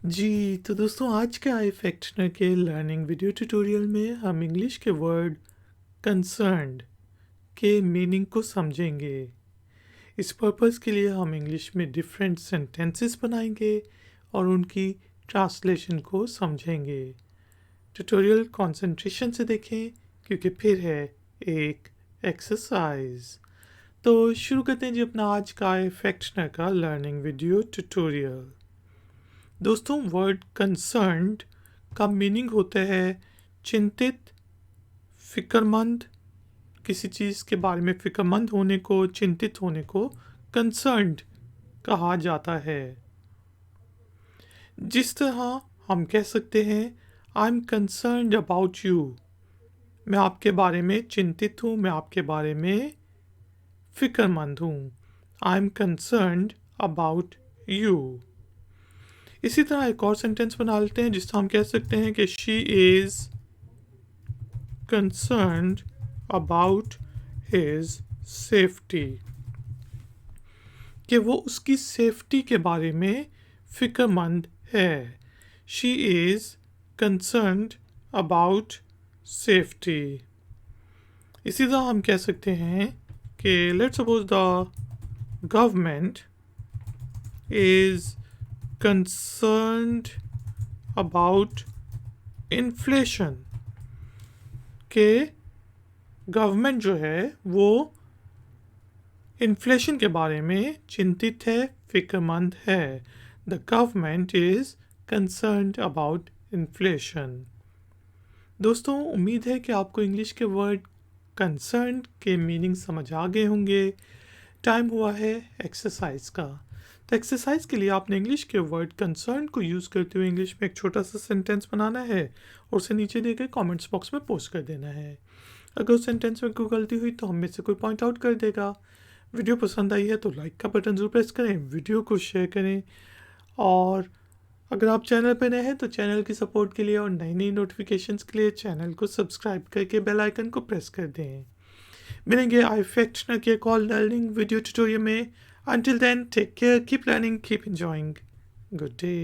जी, तो दोस्तों आज के ifactner के लर्निंग वीडियो ट्यूटोरियल में हम इंग्लिश के वर्ड कंसर्न्ड के मीनिंग को समझेंगे। इस पर्पस के लिए हम इंग्लिश में डिफरेंट सेंटेंसेस बनाएंगे और उनकी ट्रांसलेशन को समझेंगे। ट्यूटोरियल कंसंट्रेशन से देखें क्योंकि फिर है एक एक्सरसाइज। तो शुरू करते हैं जी अपना आज का ifactner का लर्निंग वीडियो ट्यूटोरियल। दोस्तों वर्ड कंसर्न्ड का मीनिंग होता है चिंतित, फिक्रमंद। किसी चीज़ के बारे में फिक्रमंद होने को, चिंतित होने को कंसर्न्ड कहा जाता है। जिस तरह हम कह सकते हैं I am concerned about you, मैं आपके बारे में चिंतित हूँ, मैं आपके बारे में फिक्रमंद हूँ। I am concerned about you. इसी तरह एक और सेंटेंस बना लेते हैं जिससे हम कह सकते हैं कि she is concerned about his safety, कि वो उसकी सेफ्टी के बारे में फिक्रमंद है। She is concerned about safety. इसी तरह हम कह सकते हैं कि let's suppose the government is concerned about inflation, के गवर्नमेंट जो है वो इन्फ्लेशन के बारे में चिंतित है, फिक्रमंद है। The government is concerned about inflation. दोस्तों उम्मीद है कि आपको इंग्लिश के वर्ड कंसर्न्ड के मीनिंग समझ आ गए होंगे। टाइम हुआ है एक्सरसाइज का। तो एक्सरसाइज के लिए आपने इंग्लिश के वर्ड कंसर्न को यूज़ करते हुए इंग्लिश में एक छोटा सा सेंटेंस बनाना है और उसे नीचे दिए गए कमेंट्स बॉक्स में पोस्ट कर देना है। अगर उस सेंटेंस में कोई गलती हुई तो हम में से कोई पॉइंट आउट कर देगा। वीडियो पसंद आई है तो लाइक का बटन ज़रूर प्रेस करें, वीडियो को शेयर करें और अगर आप चैनल पर नए हैं तो चैनल की सपोर्ट के लिए और नई नई नोटिफिकेशंस के लिए चैनल को सब्सक्राइब करके बेल आइकन को प्रेस कर दें। मिलेंगे ifactner के कॉल लर्निंग वीडियो ट्यूटोरियल में। Until then, take care, keep learning, keep enjoying. Good day.